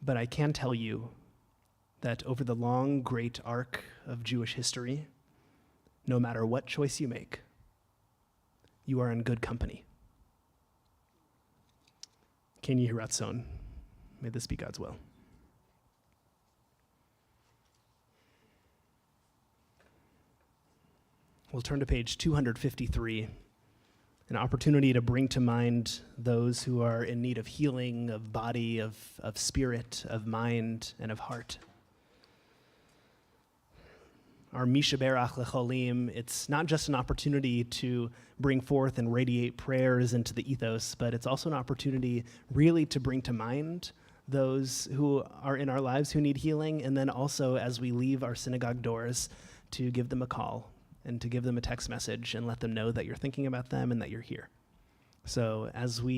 But I can tell you that over the long, great arc of Jewish history, no matter what choice you make, you are in good company. Ken Yehi Ratzon. May this be God's will. We'll turn to page 253, an opportunity to bring to mind those who are in need of healing, of body, of spirit, of mind, and of heart. Our Mishaberach Lecholim, it's not just an opportunity to bring forth and radiate prayers into the ethos, but it's also an opportunity really to bring to mind those who are in our lives who need healing, and then also as we leave our synagogue doors to give them a call and to give them a text message and let them know that you're thinking about them and that you're here. So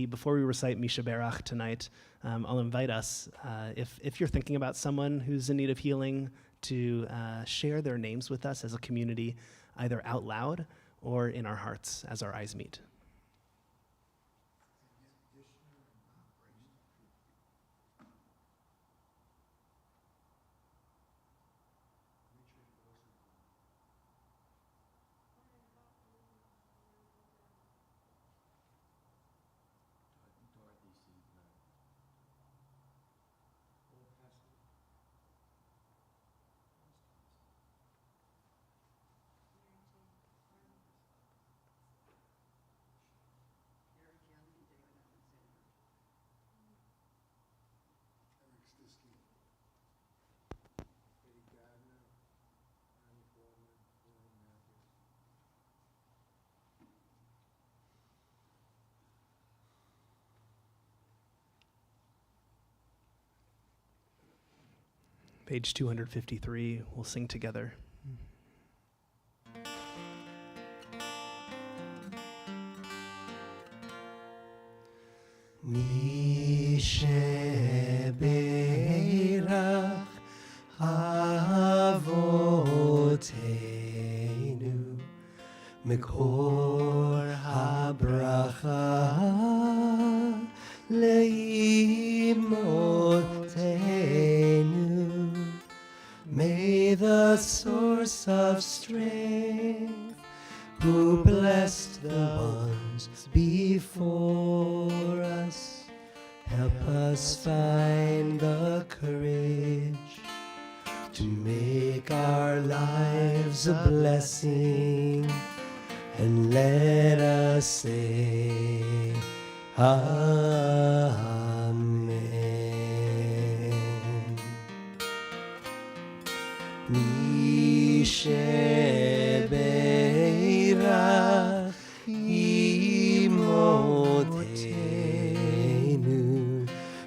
before we recite Mishaberach tonight, I'll invite us, if you're thinking about someone who's in need of healing, to share their names with us as a community, either out loud or in our hearts as our eyes meet. Page 253, we'll sing together. Mi sheberach avoteinu mikor habracha leimotenu. May the source of strength, who blessed the ones before us, help us find the courage to make our lives a blessing, and let us say Amen. Mi sheberach imotenu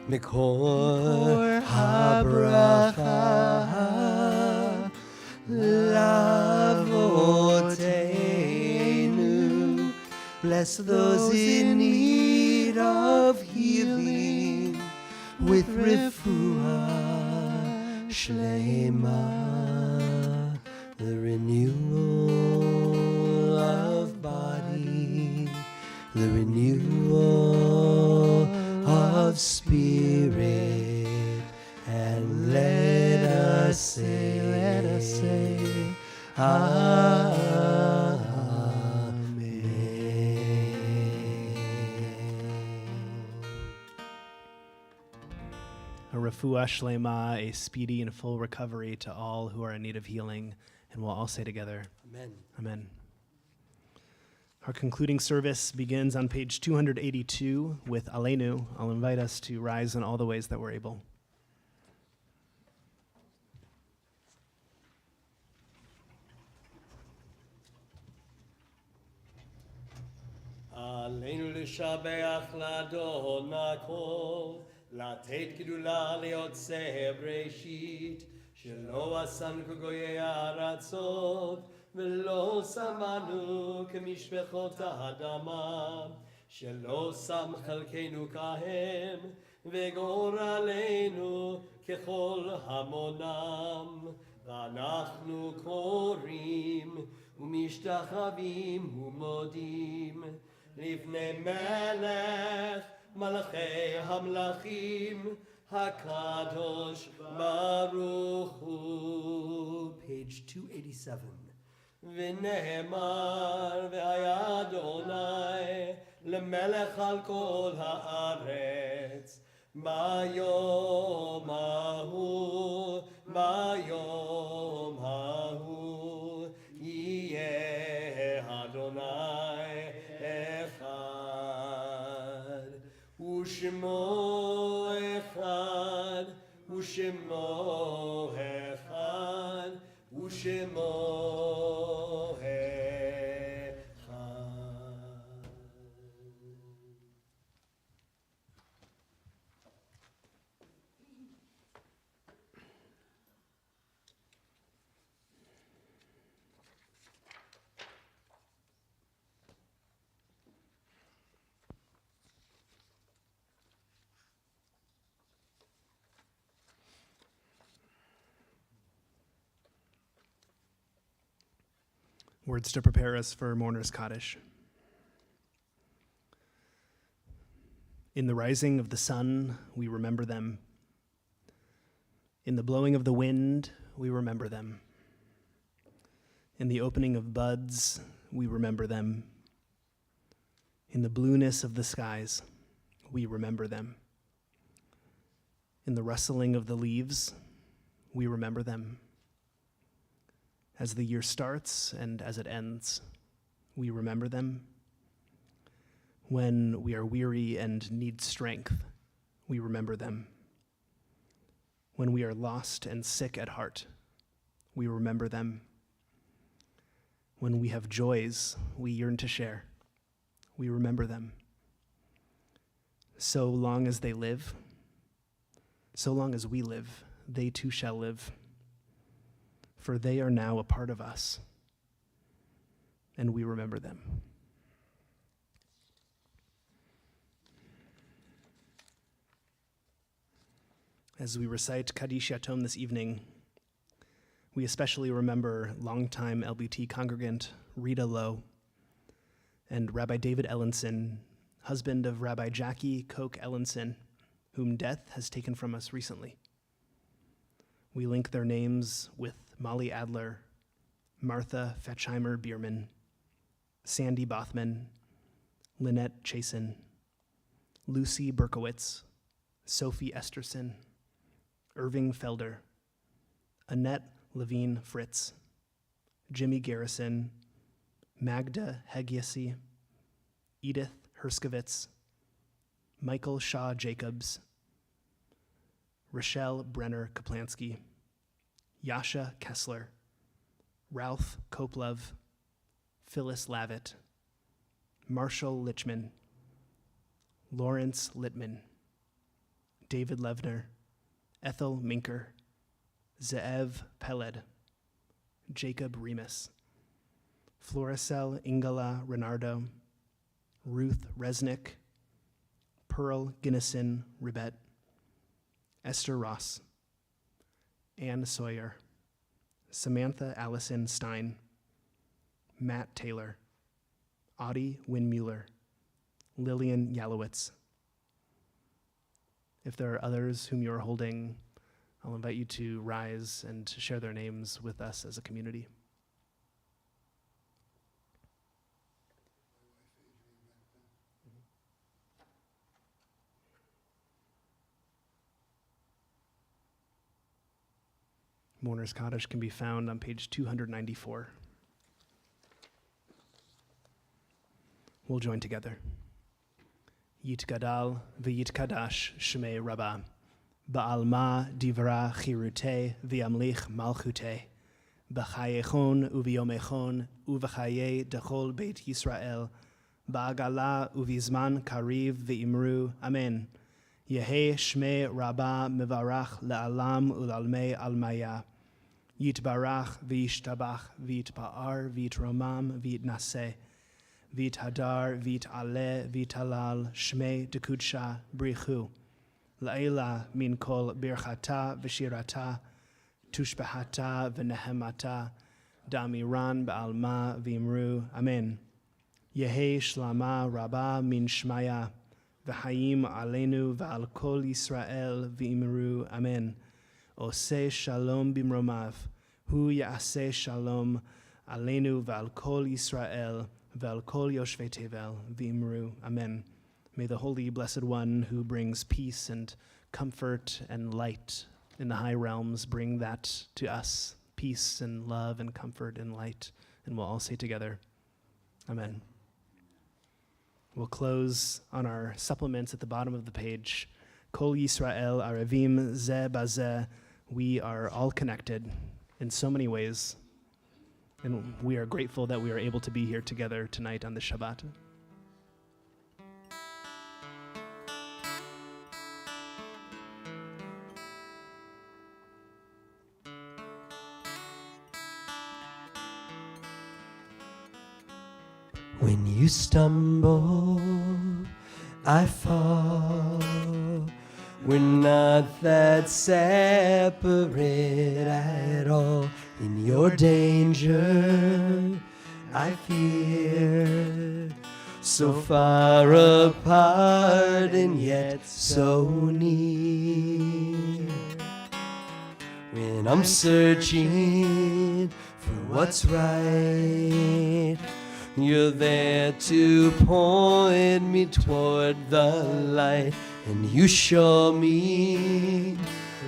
mikor habracha lavotenu. Bless those in need of healing with refuah shlema, the renewal of body, the renewal of spirit, and let us say, A refuah shlema, a speedy and full recovery to all who are in need of healing. And we'll all say together, Amen. Amen. Our concluding service begins on page 282 with Aleinu. I'll invite us to rise in all the ways that we're able. עלינו לשבח לאדון הכל, לתת גדולה ליוצא בראשית, שלא עשנו כגויי הארצות, ולא שמנו כמשפחות האדמה, שלא שם חלקנו כהם, וגורלנו ככל המונם. ואנחנו קוראים ומשתחווים ומודים לפני מלך מלכי המלכים הקדוש ברוך הוא. Page 287. ונאמר והיה אדוני למלך על כל הארץ ביום ההוא, ביום ההוא יהיה אדוני אחד, ושמו אחד, ושמו אחד, ושמו אחד. Words to prepare us for Mourner's Kaddish. In the rising of the sun, we remember them. In the blowing of the wind, we remember them. In the opening of buds, we remember them. In the blueness of the skies, we remember them. In the rustling of the leaves, we remember them. As the year starts and as it ends, we remember them. When we are weary and need strength, we remember them. When we are lost and sick at heart, we remember them. When we have joys we yearn to share, we remember them. So long as they live, so long as we live, they too shall live, for they are now a part of us, and we remember them. As we recite Kaddish Yatom this evening, we especially remember longtime LBT congregant Rita Lowe and Rabbi David Ellenson, husband of Rabbi Jackie Koch Ellenson, whom death has taken from us recently. We link their names with Molly Adler, Martha Fetchheimer Bierman, Sandy Bothman, Lynette Chasen, Lucy Berkowitz, Sophie Esterson, Irving Felder, Annette Levine Fritz, Jimmy Garrison, Magda Hegiasi, Edith Herskovitz, Michael Shaw Jacobs, Rochelle Brenner Kaplansky, Yasha Kessler, Ralph Koplov, Phyllis Lavitt, Marshall Lichman, Lawrence Littman, David Levner, Ethel Minker, Zeev Peled, Jacob Remus, Floricel Ingala Renardo, Ruth Resnick, Pearl Ginnison Ribet, Esther Ross, Ann Sawyer, Samantha Allison Stein, Matt Taylor, Audie Winmueller, Lillian Yalowitz. If there are others whom you are holding, I'll invite you to rise and share their names with us as a community. Mourner's Cottage can be found on page 294. We'll join together. Yitgadal v'yitkadash shmei Rabbah, ba'alma divra chirute v'yamlich malchute, b'chayechon uv'yomechon uv'chaye dechol beit Yisrael, ba'agala uv'izman kariv v'imru, amen. Yehei shmei Rabbah mevarach le'alam u'lalmei almaya, yitbarach v'yishtabach v'yitba'ar v'yitromam v'yitnaseh, Vit Hadar, Vit Ale, Vit Halal, Shmei Dekudsha, Brichu, Laila Min Kol Birchata, Vishirata, Tushbahata, Venehemata, Damiran Ba'alma, Vimru, Amen. Yehe Shlama Rabba Min Shmaya, V'Haim Alenu V'Al Kol Yisrael, Vimru, Amen. Oseh Shalom Bimromav, Hu Ya'aseh Shalom, Alenu V'Al Kol Yisrael, Vel kol yoshvei tevel v'imru, amen. May the Holy Blessed One who brings peace and comfort and light in the high realms bring that to us, peace and love and comfort and light. And we'll all say together, amen. We'll close on our supplements at the bottom of the page. Kol Yisrael arevim ze bazeh. We are all connected in so many ways. And we are grateful that we are able to be here together tonight on the Shabbat. When you stumble, I fall. We're not that separate at all. In your danger, I fear. So far apart and yet so near. When I'm searching for what's right, you're there to point me toward the light, and you show me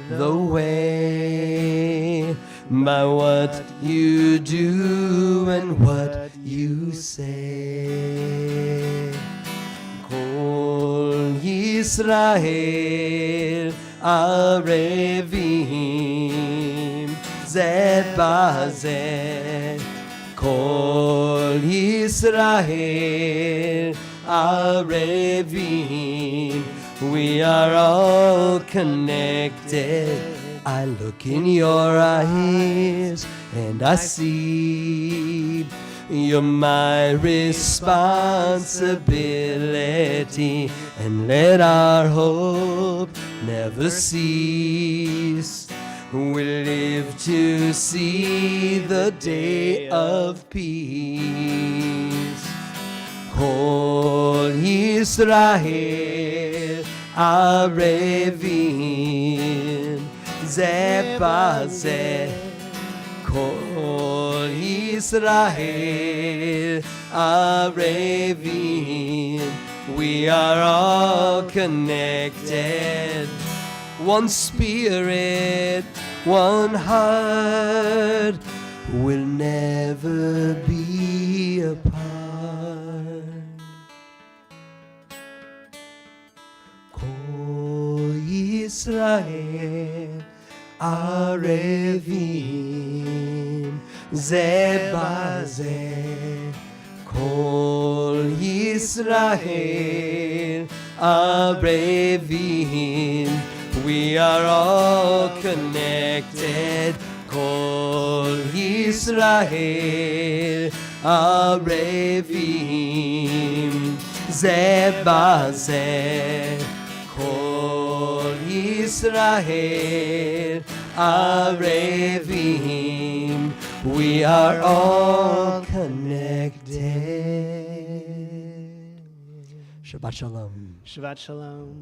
the way by what you do and what you say. Kol Yisrael arevim ze bazeh. Kol Yisrael arevim. We are all connected I look in your eyes and I see you're my responsibility, and let our hope never cease. We live to see the day of peace. Kol Yisrael arevim ze bazeh. Kol Yisrael arevim. We are all connected. One spirit, one heart, will never be apart. Kol Yisrael arevim ze bazeh. Kol Yisrael arevim. We are all connected. Kol Yisrael arevim ze bazeh. Kol Yisrael arevim. We are all connected. Shabbat Shalom. Shabbat Shalom.